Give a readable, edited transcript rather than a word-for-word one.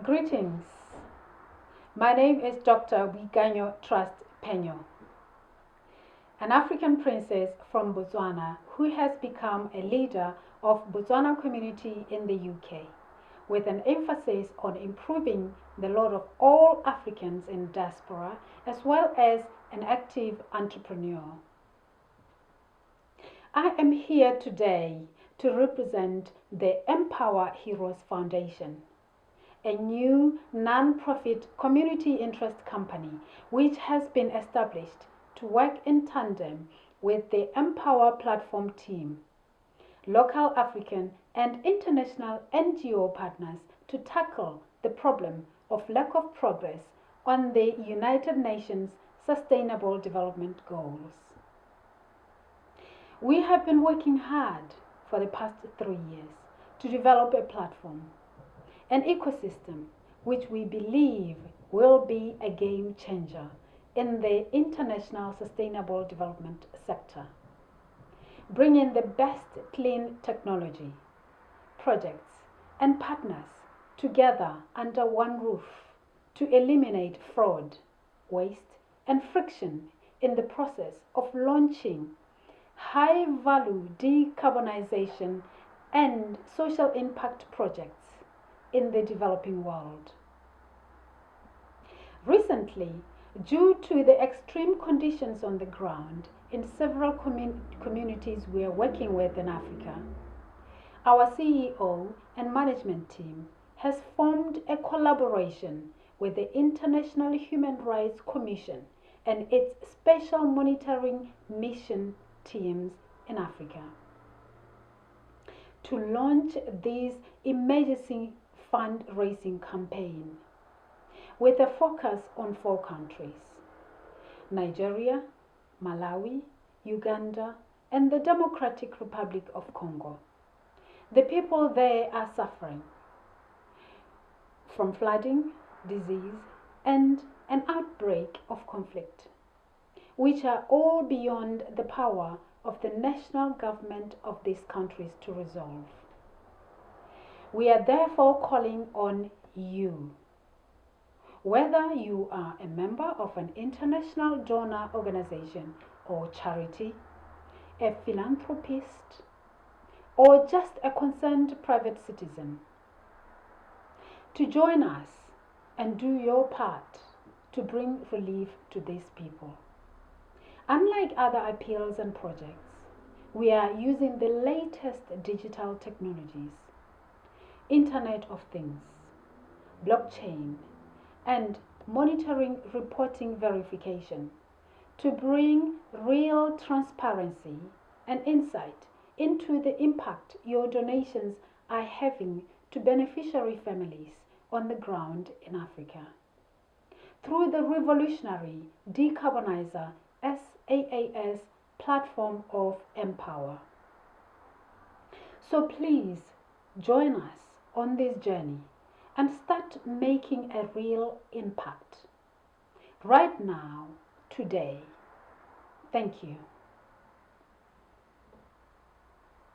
Greetings. My name is Dr. Boikanyo Pheno, an African princess from Botswana who has become a leader of Botswana community in the UK, with an emphasis on improving the lot of all Africans in diaspora as well as an active entrepreneur. I am here today to represent the Mpowa Heroes Foundation, a new non-profit community interest company which has been established to work in tandem with the Mpowa platform team, local African and international NGO partners to tackle the problem of lack of progress on the United Nations Sustainable Development Goals. We have been working hard for the past 3 years to develop a platform, an ecosystem which we believe will be a game changer in the international sustainable development sector, bringing the best clean technology, projects, and partners together under one roof to eliminate fraud, waste, and friction in the process of launching high-value decarbonization and social impact projects in the developing world. Recently, due to the extreme conditions on the ground in several communities we are working with in Africa, our CEO and management team has formed a collaboration with the International Human Rights Commission and its special monitoring mission teams in Africa to launch this emergency fundraising campaign with a focus on 4 countries: Nigeria, Malawi, Uganda, and the Democratic Republic of Congo. The people there are suffering from flooding, disease, and an outbreak of conflict, which are all beyond the power of the national government of these countries to resolve. We are therefore calling on you, whether you are a member of an international donor organization or charity, a philanthropist, or just a concerned private citizen, to join us and do your part to bring relief to these people. Unlike other appeals and projects, we are using the latest digital technologies, Internet of Things, blockchain, and monitoring reporting verification to bring real transparency and insight into the impact your donations are having to beneficiary families on the ground in Africa. Through the revolutionary Decarbonizer SaaS platform of Mpowa. So please join us on this journey and start making a real impact right now, today. Thank you.